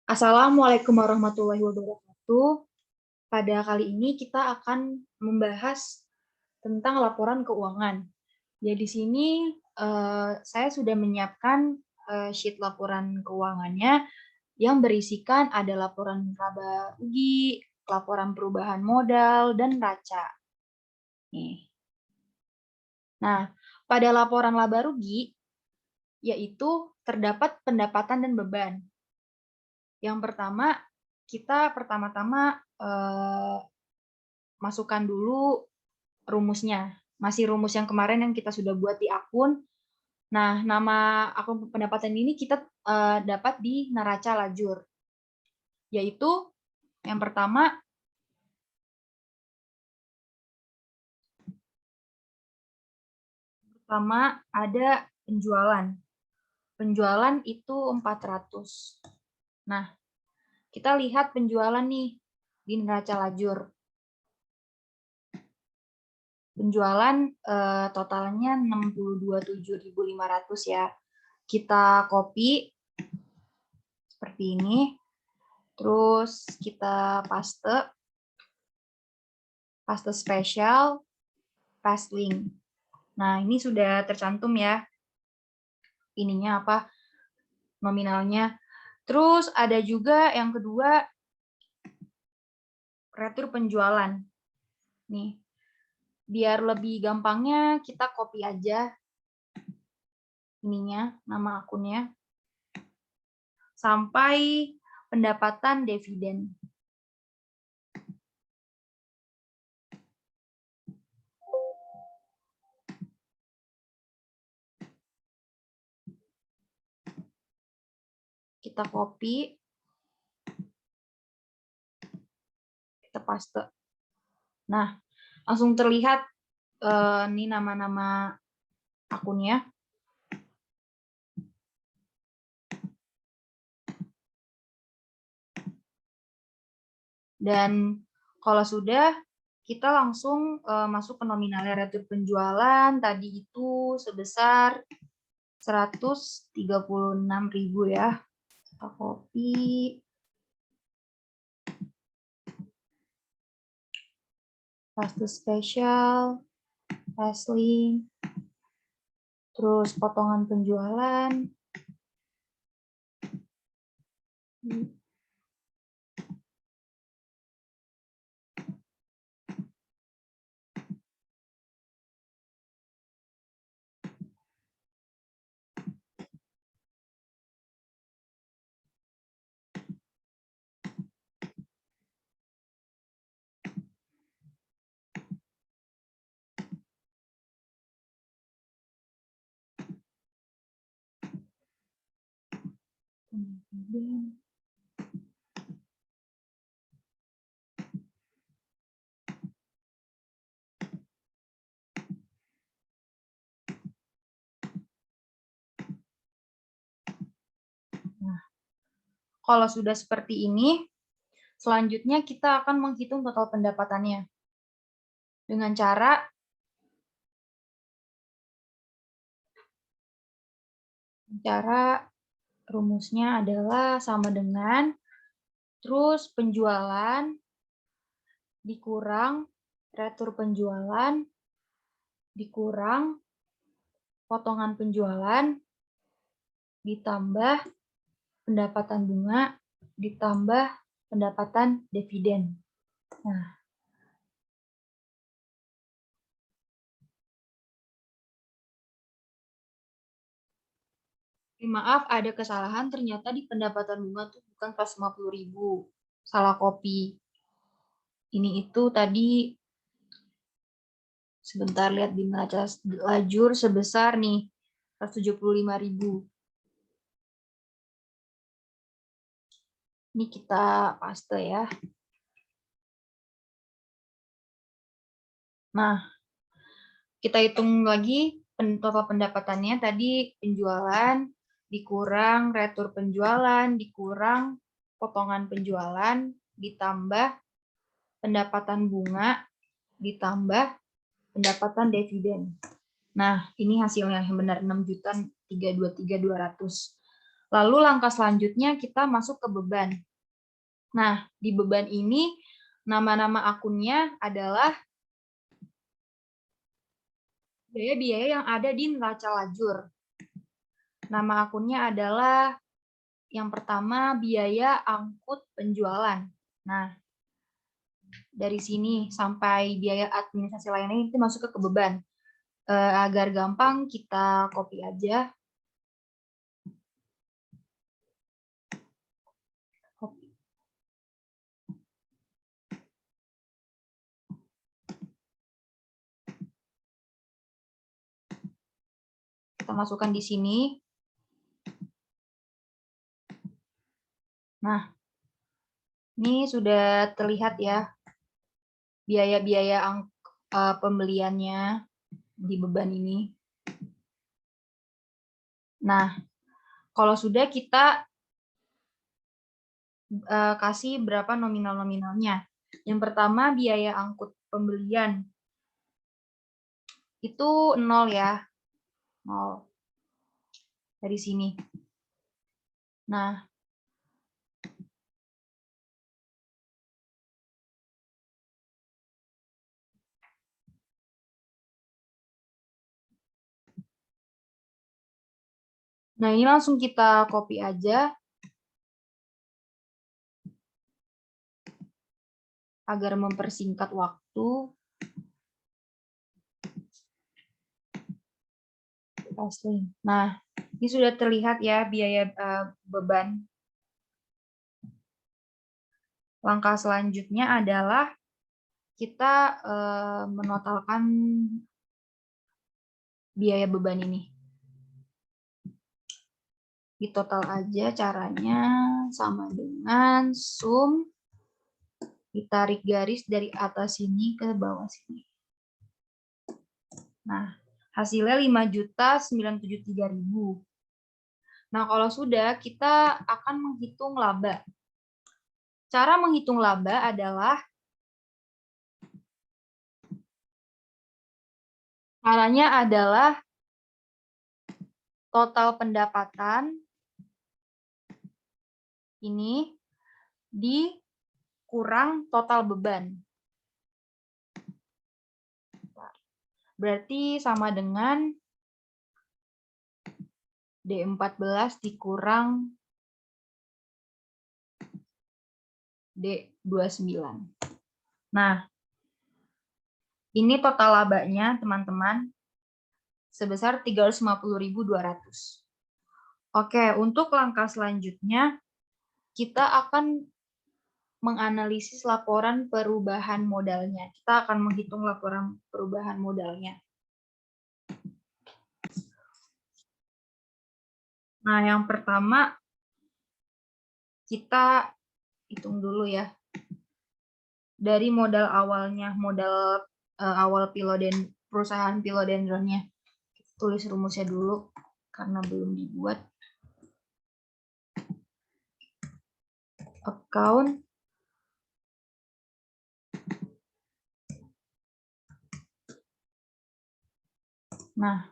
Assalamualaikum warahmatullahi wabarakatuh. Pada kali ini kita akan membahas tentang laporan keuangan. Ya, di sini saya sudah menyiapkan sheet laporan keuangannya yang berisikan ada laporan laba rugi, laporan perubahan modal, dan neraca. Nih. Nah, pada laporan laba rugi, yaitu terdapat pendapatan dan beban. Yang pertama, kita pertama-tama masukkan dulu rumusnya. Masih rumus yang kemarin yang kita sudah buat di akun. Nah, nama akun pendapatan ini kita dapat di neraca lajur. Yaitu yang pertama, ada penjualan. Penjualan itu 400. Nah, kita lihat penjualan nih di neraca lajur. Penjualan totalnya 62.7.500 ya. Kita copy seperti ini. Terus kita paste spesial, paste link. Nah, ini sudah tercantum ya. Ininya apa? Nominalnya. Terus ada juga yang kedua, retur penjualan. Nih, biar lebih gampangnya kita copy aja ininya, nama akunnya, sampai pendapatan dividen. Kita copy, kita paste. Nah, langsung terlihat ini nama-nama akunnya. Dan kalau sudah, kita langsung masuk ke nominalnya. Retur penjualan tadi itu sebesar 136.000 ya. Kita copy. Paste spesial, paste link, terus potongan penjualan. Nah, kalau sudah seperti ini, selanjutnya kita akan menghitung total pendapatannya. Dengan cara rumusnya adalah sama dengan terus penjualan dikurang retur penjualan dikurang potongan penjualan ditambah pendapatan bunga ditambah pendapatan dividen. Nah, maaf, ada kesalahan. Ternyata di pendapatan bunga tuh bukan 150.000. Salah copy. Ini itu tadi, sebentar lihat di neraca lajur sebesar nih 175.000. Ini kita paste ya. Nah, kita hitung lagi total pendapatannya tadi penjualan dikurang retur penjualan dikurang potongan penjualan ditambah pendapatan bunga ditambah pendapatan dividen. Nah, ini hasilnya yang benar 6.323.200. Lalu langkah selanjutnya kita masuk ke beban. Nah, di beban ini nama-nama akunnya adalah biaya-biaya yang ada di neraca lajur. Nama akunnya adalah yang pertama biaya angkut penjualan. Nah, dari sini sampai biaya administrasi lainnya itu masuk ke beban. Agar gampang kita copy aja. Kita masukkan di sini. Nah, ini sudah terlihat ya biaya-biaya pembeliannya di beban ini. Nah, kalau sudah kita kasih berapa nominal-nominalnya. Yang pertama biaya angkut pembelian itu 0 ya. 0 dari sini. Nah, ini langsung kita copy aja agar mempersingkat waktu. Nah, ini sudah terlihat ya biaya beban. Langkah selanjutnya adalah kita menotalkan biaya beban ini. Di total aja caranya sama dengan sum, ditarik garis dari atas sini ke bawah sini. Nah, hasilnya 5.973.000. Nah, kalau sudah, kita akan menghitung laba. Cara menghitung laba adalah total pendapatan ini dikurang total beban. Berarti sama dengan D14 dikurang D29. Nah, ini total labanya, teman-teman, sebesar 350.200. Oke, untuk langkah selanjutnya, kita akan menganalisis laporan perubahan modalnya. Kita akan menghitung laporan perubahan modalnya. Nah, yang pertama, kita hitung dulu ya. Dari modal awalnya, modal awal perusahaan Philodendronnya. Tulis rumusnya dulu, karena belum dibuat. Account Nah,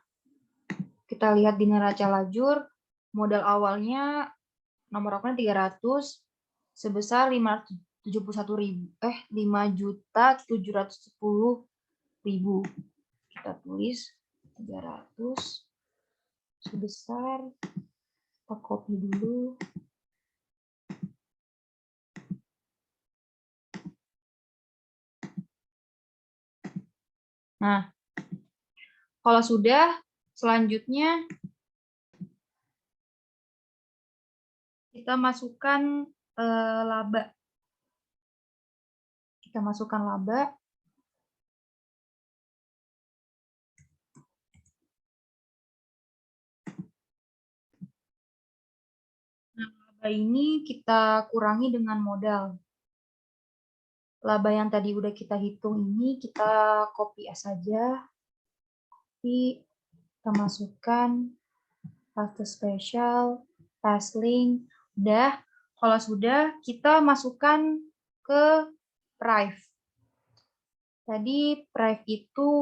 kita lihat di neraca lajur, modal awalnya nomor akunnya 300 sebesar 5.710.000. Kita tulis 300 sebesar, kita copy dulu. Nah, kalau sudah, selanjutnya kita masukkan laba. Kita masukkan laba. Nah, laba ini kita kurangi dengan modal. Laba yang tadi udah kita hitung ini kita copy saja. Kita masukkan paste spesial, paste link. Udah, kalau sudah kita masukkan ke price. Tadi price itu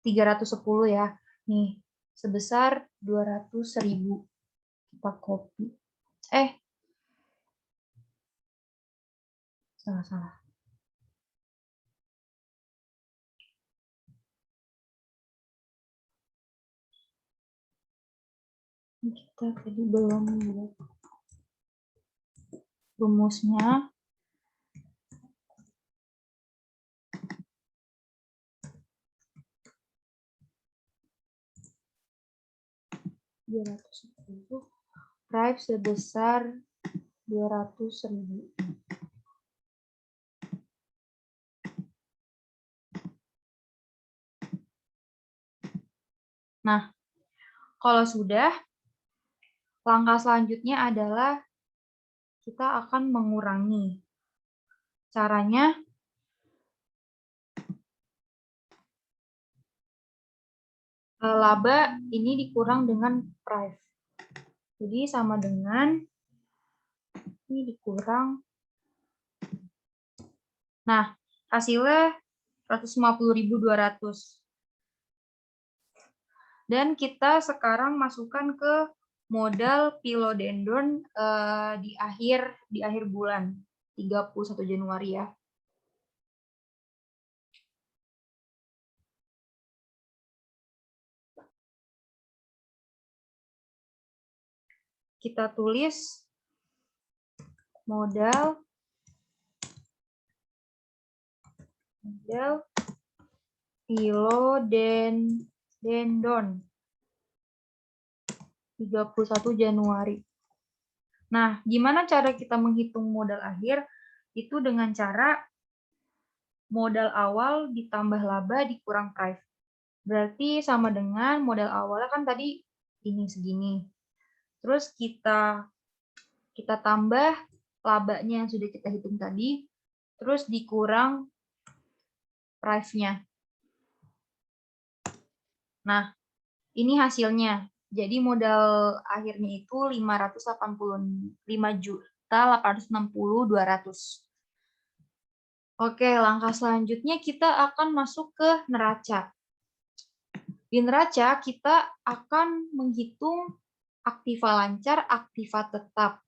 310 ya. Nih, sebesar 200.000. Kita copy. Salah. Kita tadi belum buat rumusnya. Price sebesar 200.000. Nah, kalau sudah, langkah selanjutnya adalah kita akan mengurangi. Caranya, laba ini dikurang dengan price. Jadi sama dengan ini dikurang. Nah, hasilnya 150.200. Dan kita sekarang masukkan ke modal philodendron di akhir bulan 31 Januari ya. Kita tulis modal philodendron 31 Januari. Nah, gimana cara kita menghitung modal akhir? Itu dengan cara modal awal ditambah laba dikurang price. Berarti sama dengan modal awalnya kan tadi ini segini. Terus kita tambah labanya yang sudah kita hitung tadi, terus dikurang price-nya. Nah, ini hasilnya. Jadi modal akhirnya itu 585.860.200. Oke, langkah selanjutnya kita akan masuk ke neraca. Di neraca kita akan menghitung aktiva lancar, aktiva tetap.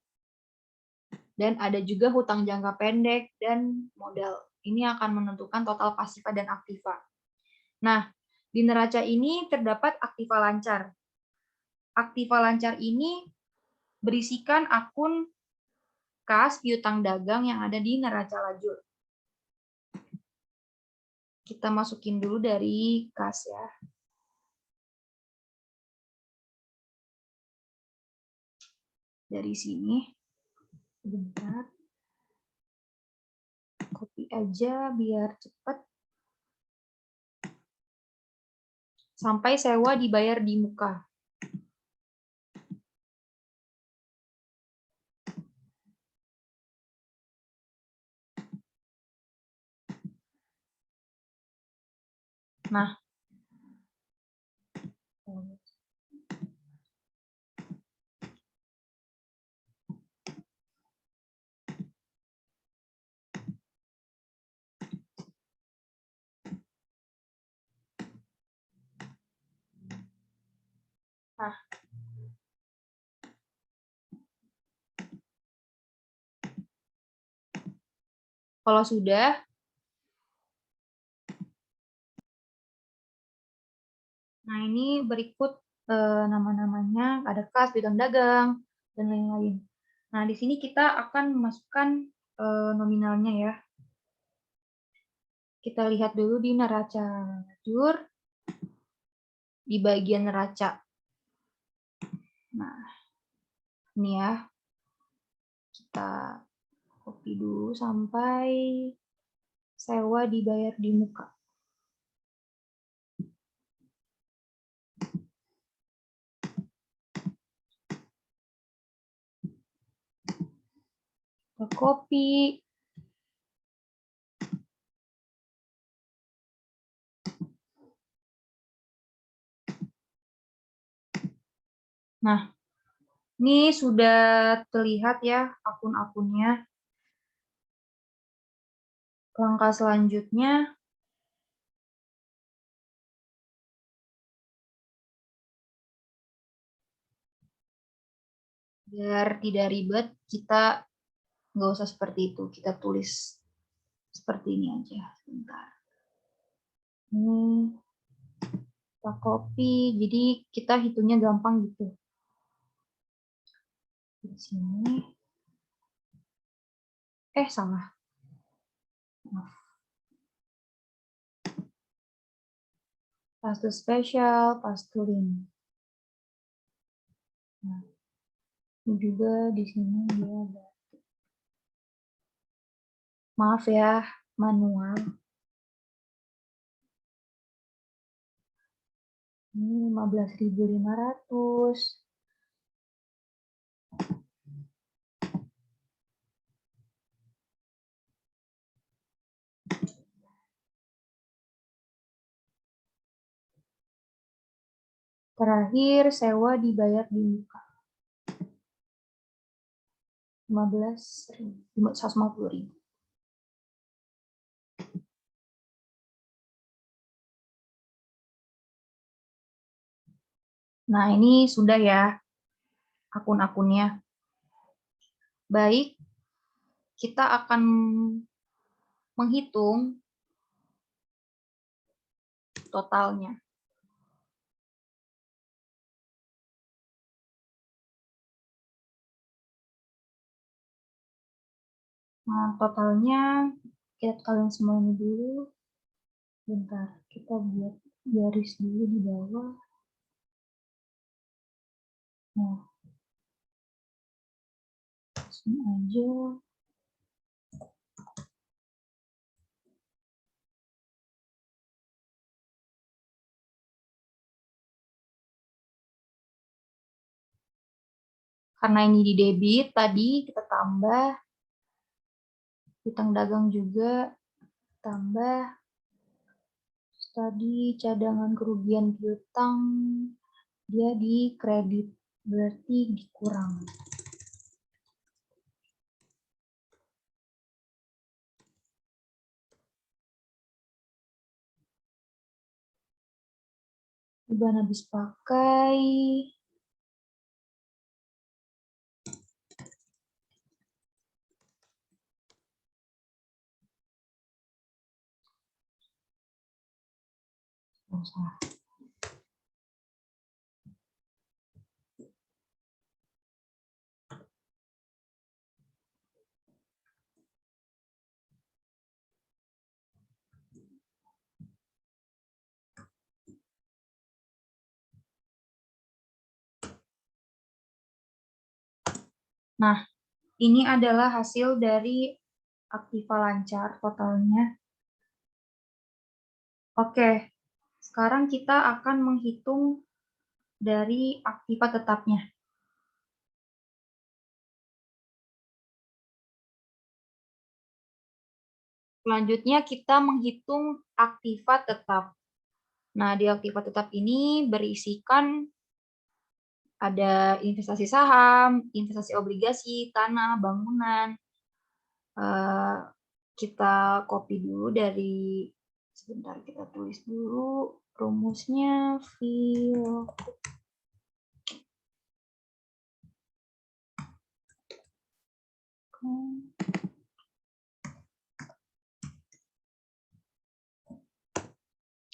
Dan ada juga hutang jangka pendek dan modal. Ini akan menentukan total pasifa dan aktiva. Nah, di neraca ini terdapat aktiva lancar. Aktiva lancar ini berisikan akun kas piutang dagang yang ada di neraca lajur. Kita masukin dulu dari kas ya. Dari sini. Bentar. Copy aja biar cepat. Sampai sewa dibayar di muka. Nah, kalau sudah, nah ini berikut nama-namanya, ada kas, piutang dagang, dan lain-lain. Nah, di sini kita akan memasukkan nominalnya ya. Kita lihat dulu di neraca lajur, di bagian neraca. Nah, ini ya. Kita copy dulu sampai sewa dibayar di muka. Kita copy. Nah, ini sudah terlihat ya akun-akunnya. Langkah selanjutnya, Biar tidak ribet, kita nggak usah seperti itu. Kita tulis seperti ini aja. Sebentar. Ini kita copy, jadi kita hitungnya gampang gitu. Di sini. Salah. Maaf. Paste spesial, paste link. Nah, ini juga di sini dia ada. Maaf ya, manual. Ini 15.500. Terakhir, sewa dibayar di muka. 150.000. Nah, ini sudah ya akun-akunnya. Baik, kita akan menghitung totalnya. Nah, totalnya kita kalian semua ini dulu. Bentar, kita buat garis dulu di bawah. Nah, langsung aja. Karena ini di debit, tadi kita tambah. Hutang dagang juga tambah. Tadi cadangan kerugian piutang dia di kredit, berarti dikurang. Beban habis pakai. Oh, salah. Nah, ini adalah hasil dari aktiva lancar totalnya. Oke, sekarang kita akan menghitung dari aktiva tetapnya. Selanjutnya kita menghitung aktiva tetap. Nah, di aktiva tetap ini berisikan ada investasi saham, investasi obligasi, tanah, bangunan. Kita copy dulu dari, sebentar kita tulis dulu rumusnya.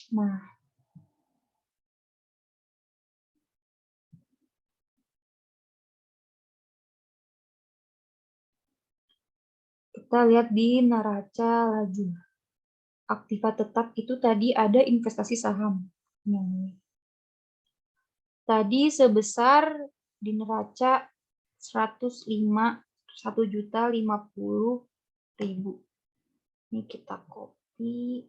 Nah, kita lihat di neraca laju. Aktiva tetap itu tadi ada investasi saham. Tadi sebesar di neraca 1.050.000. Ini kita copy.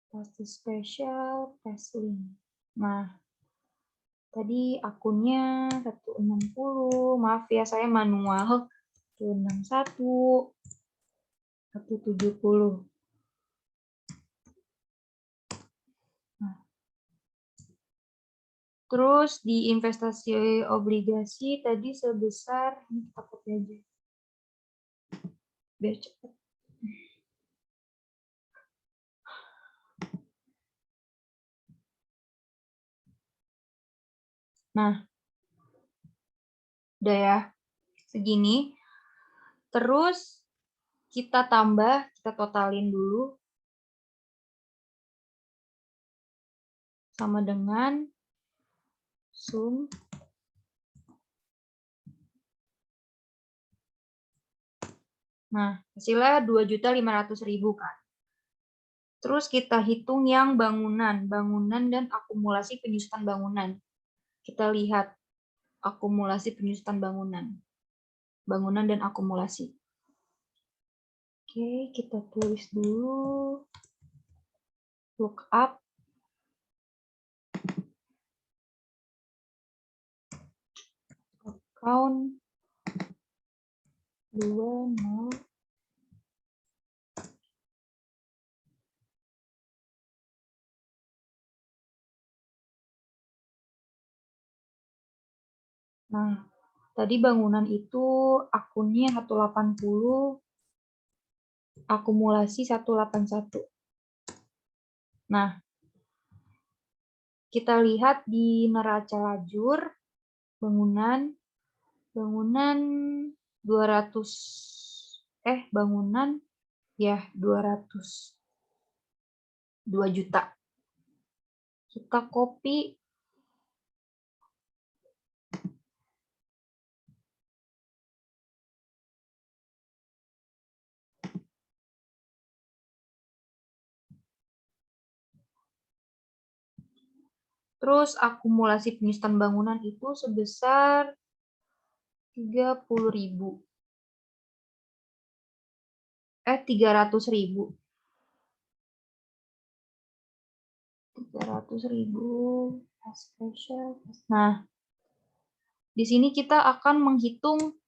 Paste spesial, paste link. Nah, tadi akunnya 160. Maaf ya, saya manual. 161, 170. Nah, Terus di investasi obligasi tadi sebesar, ini kita copy aja, biar cepat. Nah, udah ya, segini. Terus kita tambah, kita totalin dulu. Sama dengan sum Nah, hasilnya 2.500.000 kan. Terus kita hitung yang bangunan dan akumulasi penyusutan bangunan. Kita lihat akumulasi penyusutan bangunan dan akumulasi. Oke, kita tulis dulu lookup account 20. Nah, tadi bangunan itu akunnya 180, akumulasi 181. Nah, kita lihat di neraca lajur bangunan 200 bangunan ya 202 juta. Kita copy terus akumulasi penyusutan bangunan itu sebesar 30.000. 300.000. 300.000 special. Nah, di sini kita akan menghitung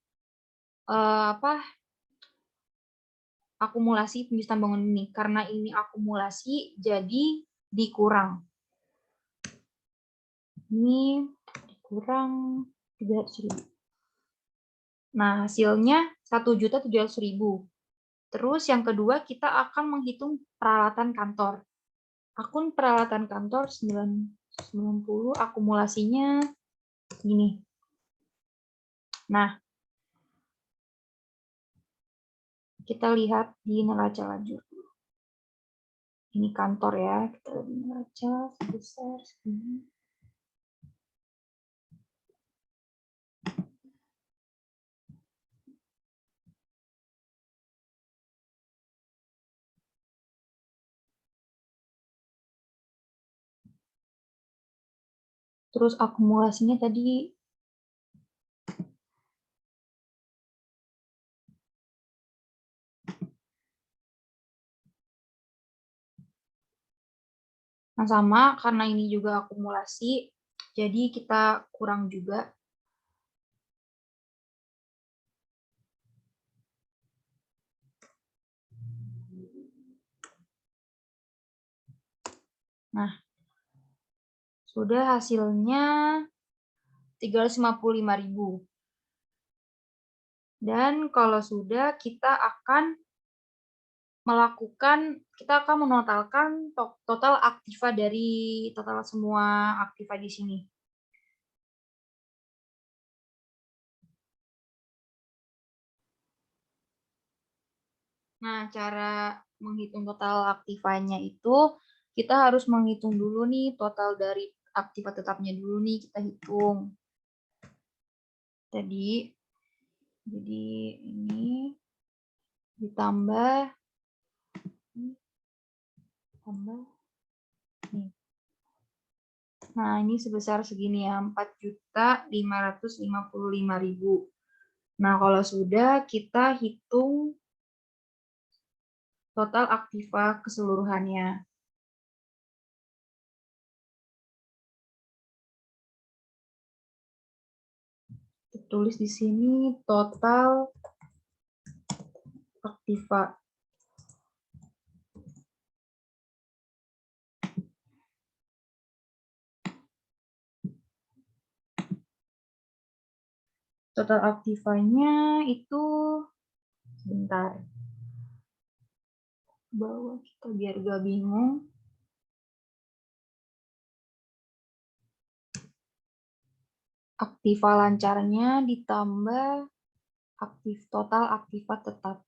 akumulasi penyusutan bangunan ini. Karena ini akumulasi, jadi dikurang. Ini dikurang 300.000. Nah, hasilnya 1.700.000. Terus yang kedua, kita akan menghitung peralatan kantor. Akun peralatan kantor 90, akumulasinya gini. Nah, kita lihat di neraca lajur. Ini kantor ya, kita lihat di neraca sebesar segini. Terus akumulasinya tadi sama, karena ini juga akumulasi, jadi kita kurang juga. Nah, sudah hasilnya 355.000. Dan kalau sudah, kita akan menotalkan total aktiva dari total semua aktiva di sini. Nah, cara menghitung total aktivanya itu kita harus menghitung dulu nih total dari aktiva tetapnya dulu nih, kita hitung. Jadi ini ditambah nih. Nah, ini sebesar segini ya, 4.555.000. Nah, kalau sudah, kita hitung total aktiva keseluruhannya. Tulis di sini total aktiva. Total aktifanya itu sebentar. Bawah kita biar gak bingung. Aktiva lancarnya ditambah total aktiva tetap.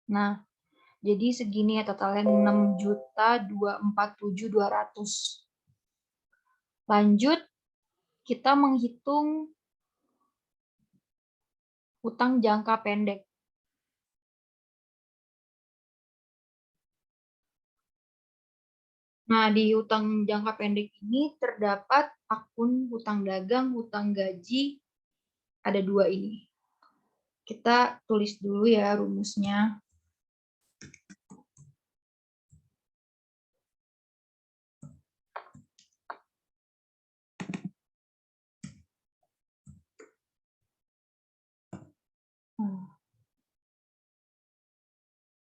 Nah, jadi segini ya totalnya 6.247.200. Lanjut, kita menghitung utang jangka pendek. Nah, di utang jangka pendek ini terdapat akun hutang dagang, hutang gaji, ada 2 ini. Kita tulis dulu ya rumusnya.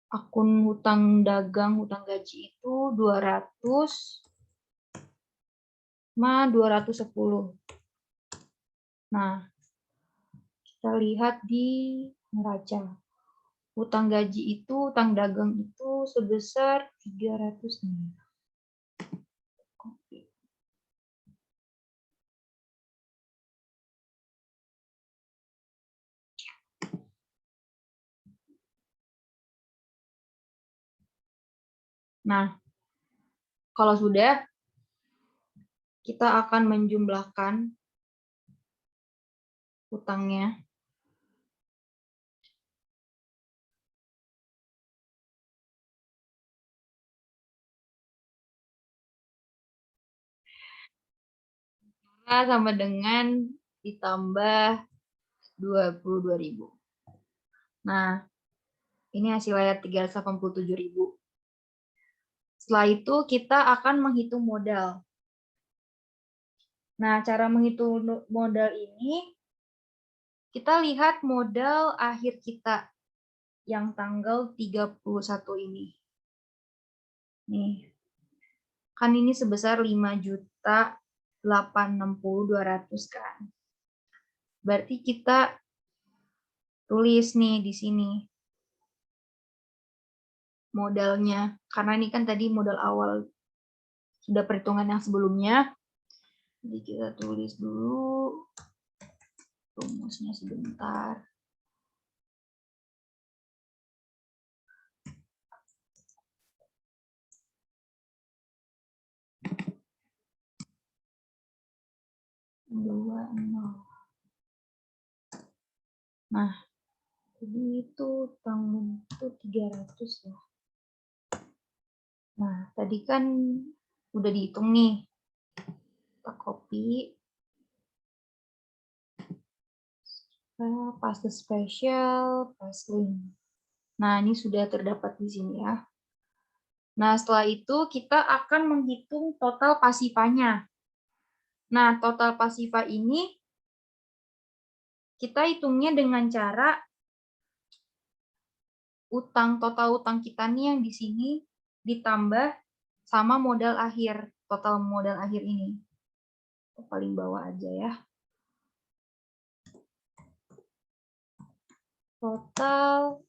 Akun hutang dagang, hutang gaji itu 200 sama 210. Nah, kita lihat di neraca. Hutang gaji itu, hutang dagang itu sebesar 300 nih. Nah, kalau sudah, kita akan menjumlahkan hutangnya. Sama dengan ditambah 22.000. Nah, ini hasilnya 387.000. Setelah itu kita akan menghitung modal. Nah, cara menghitung modal ini, kita lihat modal akhir kita yang tanggal 31 ini. Nih, kan ini sebesar 5.860.200 kan. Berarti kita tulis nih di sini modalnya, karena ini kan tadi modal awal sudah perhitungan yang sebelumnya. Jadi kita tulis dulu rumusnya sebentar. Nah, jadi itu tanggung itu 300 ya. Nah, tadi kan udah dihitung nih. Kita copy. Paste spesial, paste link. Nah, ini sudah terdapat di sini ya. Nah, setelah itu kita akan menghitung total pasifanya. Nah, total pasifa ini kita hitungnya dengan cara total utang kita nih yang di sini ditambah sama modal akhir, total modal akhir ini. Paling bawah aja ya. Total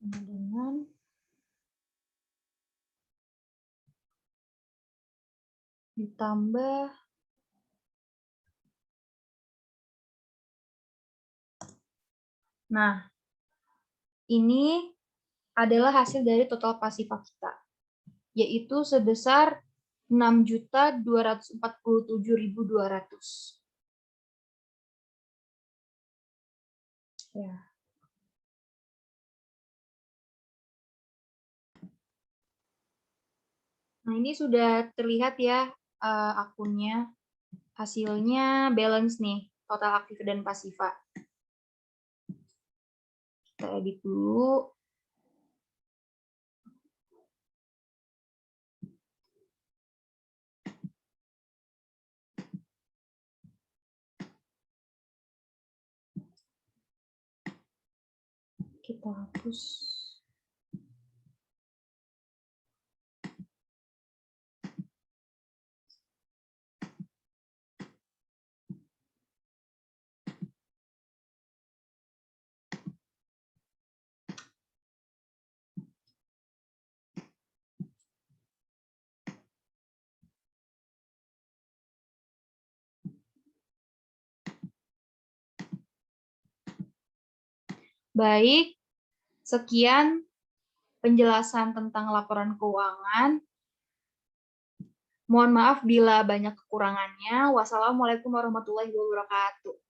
dengan ditambah nah, ini adalah hasil dari total pasifa kita, yaitu sebesar 6.247.200. Ya. Nah, ini sudah terlihat ya akunnya. Hasilnya balance nih, total aktif dan pasifa. Kita edit dulu. Kita hapus. Baik, sekian penjelasan tentang laporan keuangan. Mohon maaf bila banyak kekurangannya. Wassalamualaikum warahmatullahi wabarakatuh.